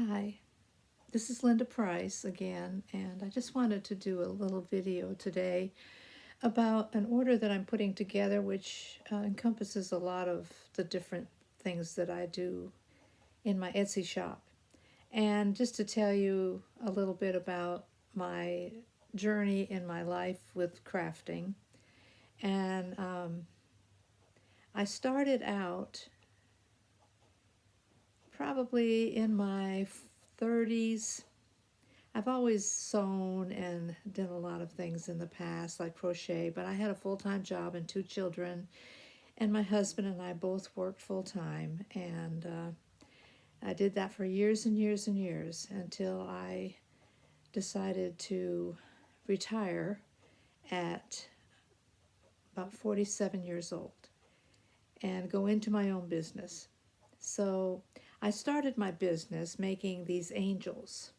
Hi, this is Linda Price again, and I just wanted to do a little video today about an order that I'm putting together, which encompasses a lot of the different things that I do in my Etsy shop. And just to tell you a little bit about my journey in my life with crafting. And I started out probably in my 30s. I've always sewn and done a lot of things in the past, like crochet, but I had a full-time job and two children, and my husband and I both worked full-time, and I did that for years and years and years until I decided to retire at about 47 years old and go into my own business. So I started my business making these angels,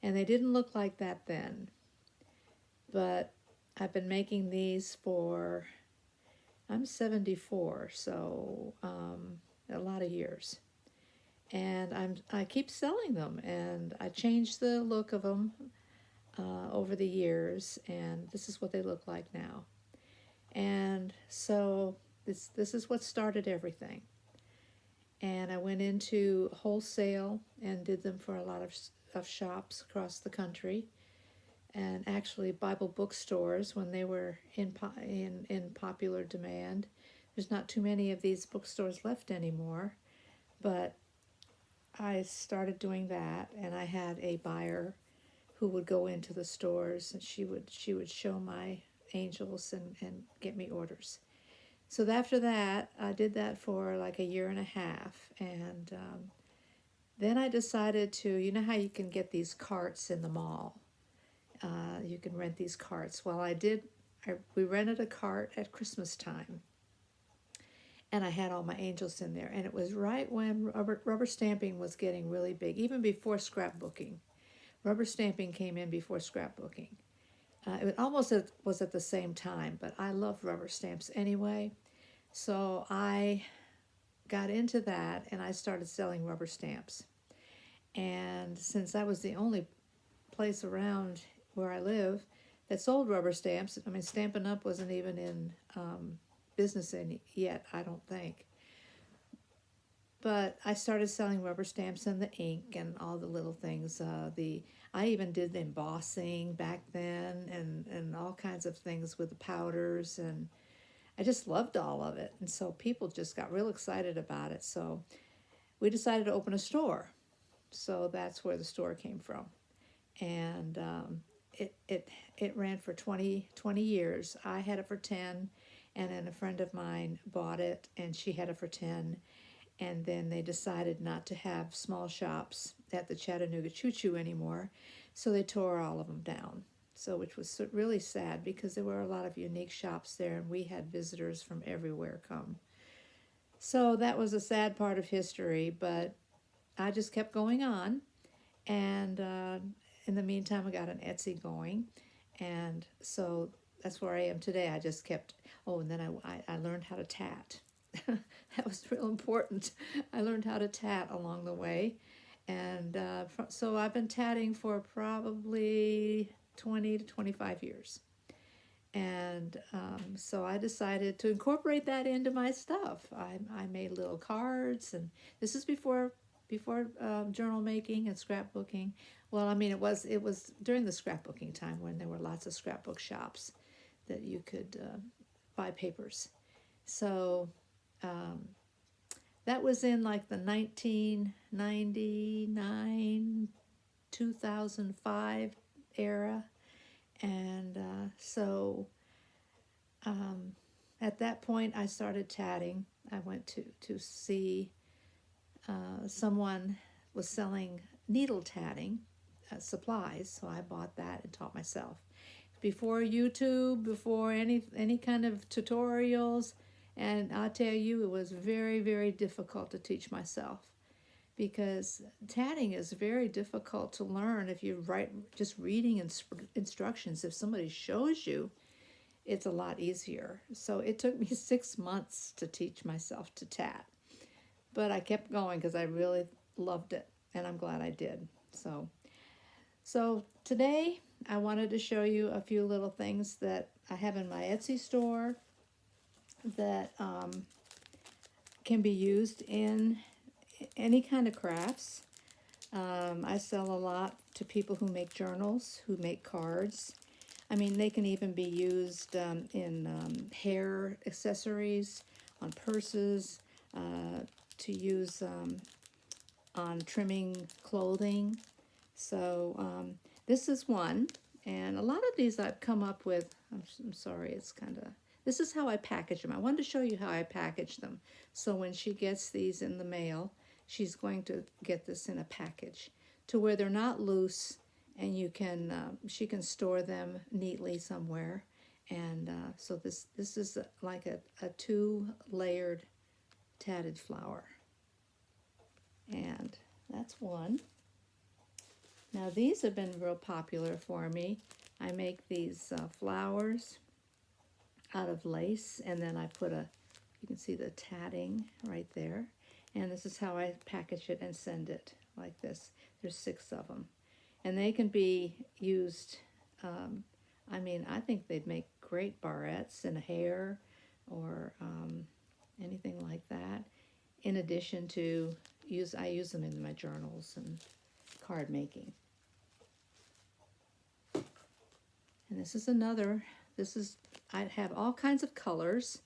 and they didn't look like that then. But I've been making these for, I'm 74, so a lot of years. And I keep selling them, and I changed the look of them over the years, and this is what they look like now. And so this is what started everything. And I went into wholesale and did them for a lot of shops across the country, and actually Bible bookstores when they were in popular demand. There's not too many of these bookstores left anymore, but I started doing that, and I had a buyer who would go into the stores, and she would show my angels and get me orders. So after that, I did that for like a year and a half, and then I decided to, you know how you can get these carts in the mall? You can rent these carts. Well, we rented a cart at Christmas time, and I had all my angels in there. And it was right when rubber stamping was getting really big, even before scrapbooking. Rubber stamping came in before scrapbooking. It almost was at the same time, but I love rubber stamps anyway. So I got into that, and I started selling rubber stamps. And since I was the only place around where I live that sold rubber stamps, I mean, Stampin' Up! Wasn't even in business yet, I don't think. But I started selling rubber stamps and the ink and all the little things. I even did the embossing back then, and all kinds of things with the powders, and I just loved all of it. And so people just got real excited about it. So we decided to open a store. So that's where the store came from. And it ran for 20 years. I had it for 10, and then a friend of mine bought it, and she had it for 10. And then they decided not to have small shops at the Chattanooga Choo Choo anymore, so they tore all of them down. So, which was really sad because there were a lot of unique shops there, and we had visitors from everywhere come. So that was a sad part of history, but I just kept going on, and in the meantime, I got an Etsy going, and so that's where I am today. I just kept, oh, and then I learned how to tat. That was real important. I learned how to tat along the way, and so I've been tatting for probably 20 to 25 years. And so I decided to incorporate that into my stuff. I made little cards, and this is before journal making and scrapbooking. Well, I mean, it was during the scrapbooking time when there were lots of scrapbook shops that you could buy papers. So that was in like the 1999, 2005 era. And so at that point, I started tatting. I went to see someone was selling needle tatting supplies, so I bought that and taught myself. Before YouTube, before any kind of tutorials, and I'll tell you, it was very, very difficult to teach myself, because tatting is very difficult to learn if you write just reading instructions. If somebody shows you, it's a lot easier. So it took me 6 months to teach myself to tat, but I kept going because I really loved it. and I'm glad I did. So today I wanted to show you a few little things that I have in my Etsy store that can be used in any kind of crafts. I sell a lot to people who make journals, who make cards. I mean, they can even be used in hair accessories, on purses, to use on trimming clothing. So this is one, and a lot of these I've come up with. I'm sorry, it's kind of, this is how I package them. I wanted to show you how I package them. So when she gets these in the mail, she's going to get this in a package to where they're not loose, and you can she can store them neatly somewhere. And so this is like a 2-layered tatted flower, and that's one. Now these have been real popular for me. I make these flowers out of lace, and then I put you can see the tatting right there. And this is how I package it and send it like this. There's 6 of them. And they can be used, I mean, I think they'd make great barrettes in hair or anything like that. In addition to, I use them in my journals and card making. And this is another, I have all kinds of colors.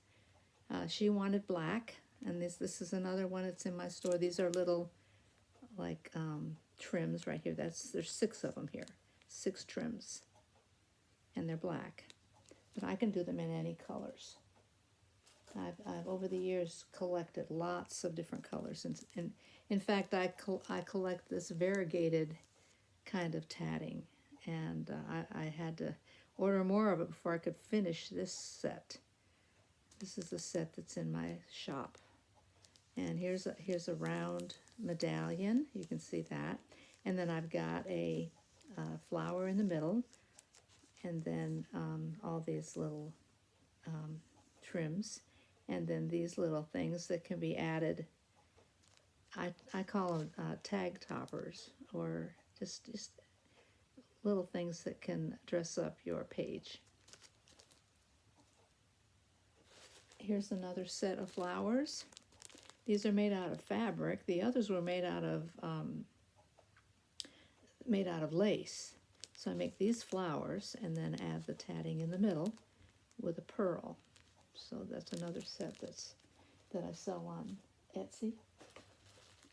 She wanted black, and this is another one that's in my store. These are little, like, trims right here. There's 6 of them here, 6 trims, and they're black. But I can do them in any colors. I've over the years collected lots of different colors, and in fact, I collect this variegated kind of tatting, and I had to order more of it before I could finish this set. This is the set that's in my shop. And here's a round medallion. You can see that. And then I've got a flower in the middle, and then all these little trims, and then these little things that can be added. I call them tag toppers, or just little things that can dress up your page. Here's another set of flowers. These are made out of fabric. The others were made out of lace. So I make these flowers and then add the tatting in the middle with a pearl. So that's another set that I sell on Etsy.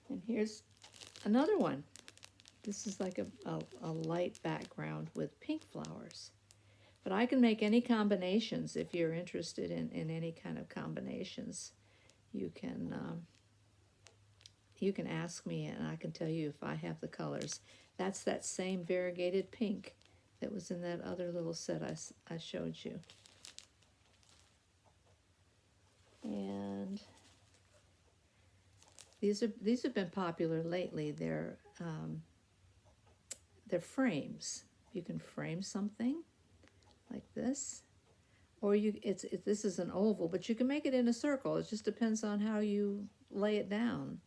And here's another one. This is like a light background with pink flowers. But I can make any combinations. If you're interested in any kind of combinations, you can ask me, and I can tell you if I have the colors. That's that same variegated pink that was in that other little set I showed you. And these have been popular lately. They're frames. You can frame something like this, or this is an oval, but you can make it in a circle. It just depends on how you lay it down,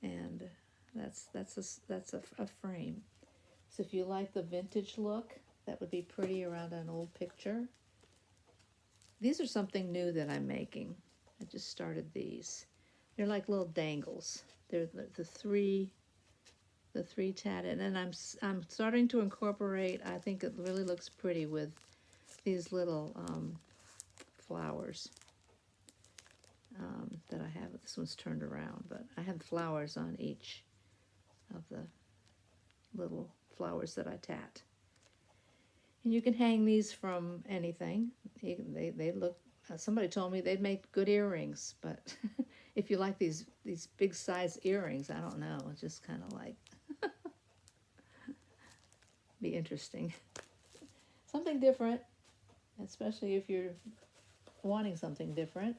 and that's a frame. So if you like the vintage look, that would be pretty around an old picture. These are something new that I'm making. I just started these. They're like little dangles. They're the three tatted, and I'm starting to incorporate. I think it really looks pretty with these little flowers that I have. This one's turned around, but I have flowers on each of the little flowers that I tat. And you can hang these from anything. They look. Somebody told me they'd make good earrings, but if you like these big size earrings, I don't know. It's just kind of like be interesting. Something different, especially if you're wanting something different.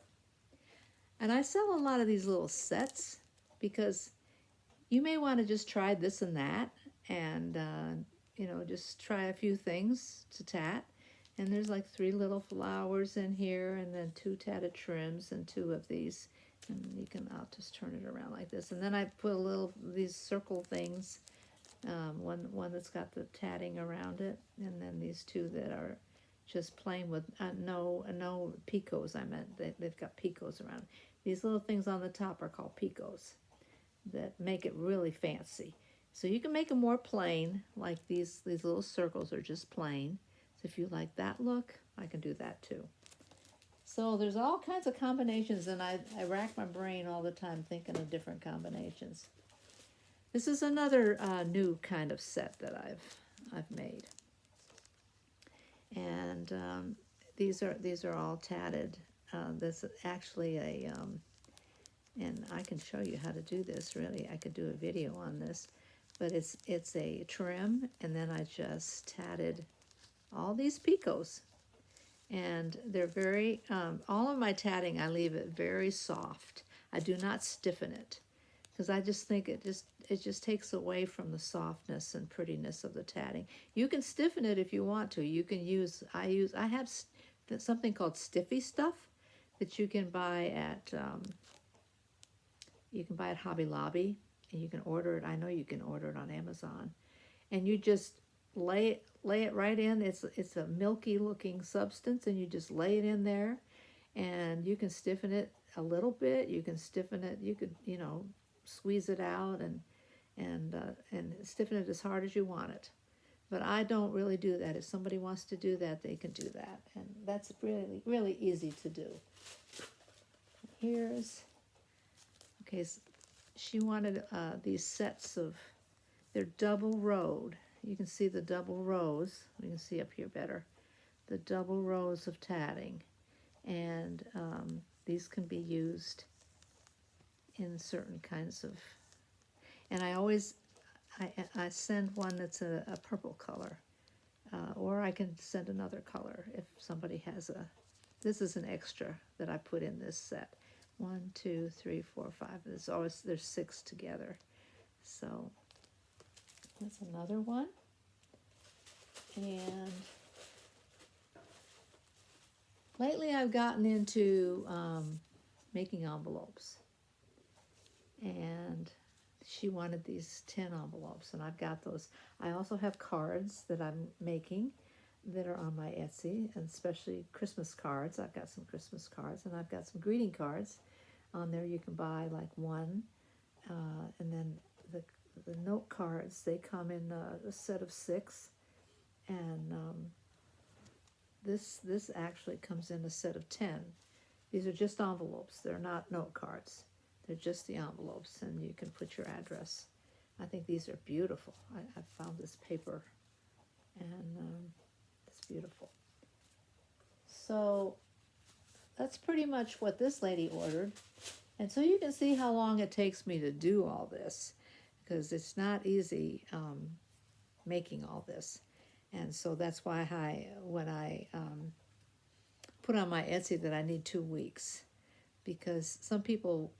And I sell a lot of these little sets because you may want to just try this and that, and just try a few things to tat. And there's like 3 little flowers in here, and then 2 tatted trims and 2 of these And you can, I'll just turn it around like this. And then I put a little, these circle things, one that's got the tatting around it, and then these two that are just plain with no picots. I meant they've got picots around. These little things on the top are called picots that make it really fancy. So you can make them more plain, like these little circles are just plain. So if you like that look, I can do that too. So there's all kinds of combinations, and I rack my brain all the time thinking of different combinations. This is another new kind of set that I've made, and these are all tatted. This is actually a and I can show you how to do this. Really, I could do a video on this, but it's a trim, and then I just tatted all these picots. And they're very, all of my tatting, I leave it very soft. I do not stiffen it, because I just think it just takes away from the softness and prettiness of the tatting. You can stiffen it if you want to. You can use, I have something called stiffy stuff that you can buy at, Hobby Lobby, and you can order it. I know you can order it on Amazon, and you just lay it right in. It's a milky looking substance, and you just lay it in there, and you can stiffen it a little bit. You can stiffen it. You could squeeze it out and stiffen it as hard as you want it. But I don't really do that. If somebody wants to do that, they can do that, and that's really really easy to do. Here's okay. So she wanted these sets of, they're double rowed. You can see the double rows. You can see up here better. The double rows of tatting. And these can be used in certain kinds of, and I send one that's a purple color. Or I can send another color if somebody has this is an extra that I put in this set. 1, 2, 3, 4, 5. There's 6 together. So that's another one. And lately I've gotten into making envelopes. And she wanted these 10 envelopes, and I've got those. I also have cards that I'm making that are on my Etsy, and especially Christmas cards. I've got some Christmas cards, and I've got some greeting cards on there. You can buy like one, and then the note cards, they come in a set of 6, and this actually comes in a set of 10. These are just envelopes. They're not note cards. They're just the envelopes, and you can put your address. I think these are beautiful. I found this paper, and it's beautiful. So that's pretty much what this lady ordered. And so you can see how long it takes me to do all this, because it's not easy making all this. And so that's why when I put on my Etsy that I need 2 weeks, because some people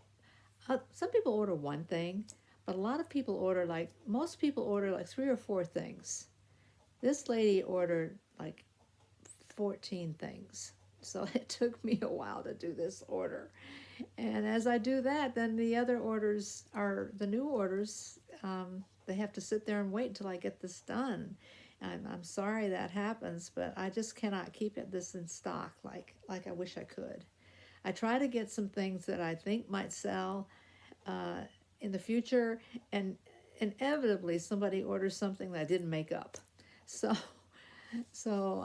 order one thing, but a lot of people order most people order like 3 or 4 things. This lady ordered like 14 things. So it took me a while to do this order. And as I do that, then the other orders the new orders, they have to sit there and wait until I get this done. I'm sorry that happens, but I just cannot keep this in stock like I wish I could. I try to get some things that I think might sell in the future, and inevitably somebody orders something that I didn't make up. So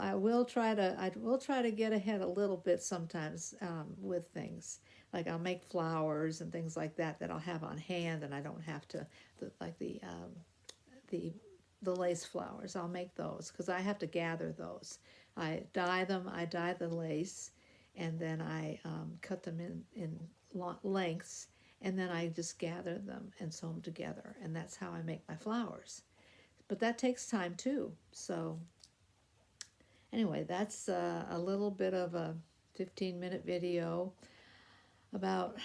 I will try to get ahead a little bit sometimes with things. Like I'll make flowers and things like that I'll have on hand, and I don't have to the lace flowers. I'll make those because I have to gather those. I dye them. I dye the lace, and then I cut them in lengths, and then I just gather them and sew them together, and that's how I make my flowers. But that takes time too. So anyway, that's a little bit of a 15-minute video about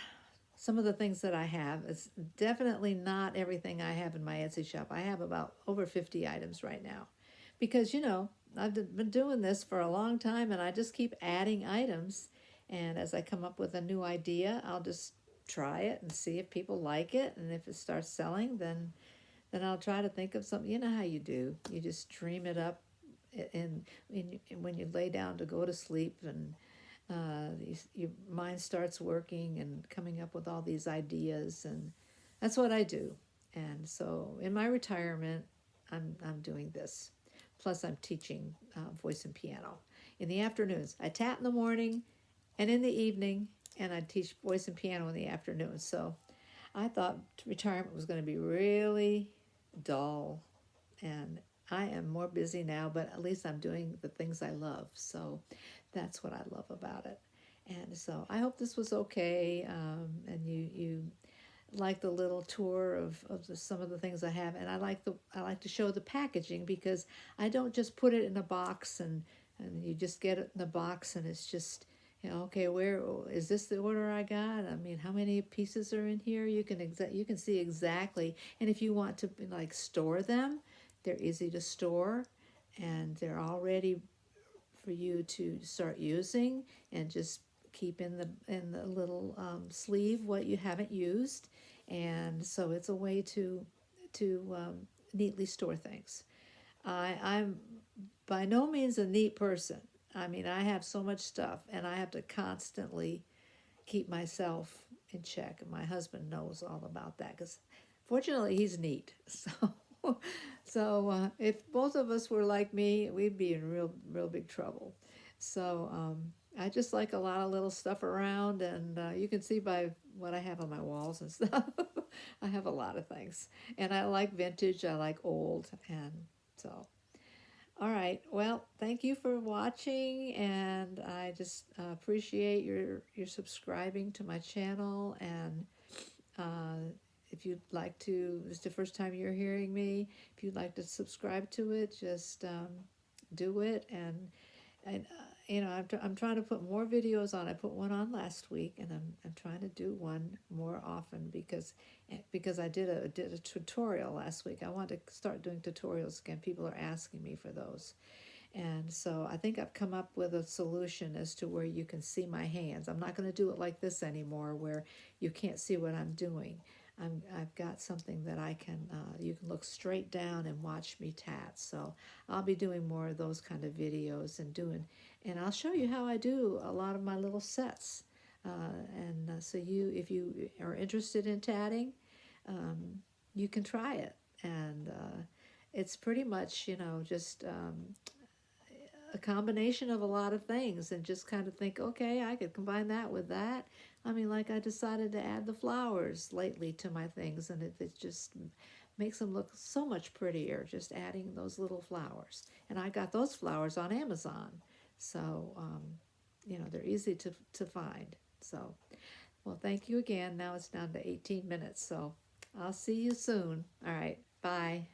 some of the things that I have. It's definitely not everything I have in my Etsy shop. I have about over 50 items right now because, I've been doing this for a long time, and I just keep adding items. And as I come up with a new idea, I'll just try it and see if people like it, and if it starts selling, then I'll try to think of something. You know how you do. You just dream it up, and when you lay down to go to sleep, and your mind starts working and coming up with all these ideas, and that's what I do. And so in my retirement, I'm doing this. Plus, I'm teaching voice and piano in the afternoons. I tap in the morning and in the evening, and I teach voice and piano in the afternoon. So I thought retirement was going to be really dull, and I am more busy now, but at least I'm doing the things I love. So that's what I love about it. And so I hope this was okay, and you like the little tour of some of the things I have, and I like to show the packaging, because I don't just put it in a box, and you just get it in the box, and it's just, okay, where is this, the order I got? I mean, how many pieces are in here? You can see exactly, and if you want to like store them, they're easy to store, and they're all ready for you to start using, and just keep in the little sleeve what you haven't used, and so it's a way to neatly store things. I'm by no means a neat person. I mean, I have so much stuff, and I have to constantly keep myself in check. And my husband knows all about that, because fortunately he's neat. So if both of us were like me, we'd be in real big trouble. So I just like a lot of little stuff around, and you can see by what I have on my walls and stuff. I have a lot of things, and I like vintage. I like old, and so. All right. Well, thank you for watching, and I just appreciate your subscribing to my channel. And if you'd like to, this is the first time you're hearing me. If you'd like to subscribe to it, just do it. And I'm trying to put more videos on. I put one on last week, and I'm trying to do one more often, because I did a tutorial last week. I want to start doing tutorials again. People are asking me for those. And so I think I've come up with a solution as to where you can see my hands. I'm not going to do it like this anymore, where you can't see what I'm doing. I've got something that you can look straight down and watch me tat. So I'll be doing more of those kind of videos, and I'll show you how I do a lot of my little sets. So if you are interested in tatting, you can try it. And it's pretty much, just a combination of a lot of things, and just kind of think, okay, I could combine that with that. I mean, like, I decided to add the flowers lately to my things, and it just makes them look so much prettier, just adding those little flowers. And I got those flowers on Amazon. So, they're easy to find. So, well, thank you again. Now it's down to 18 minutes. So I'll see you soon. All right. Bye.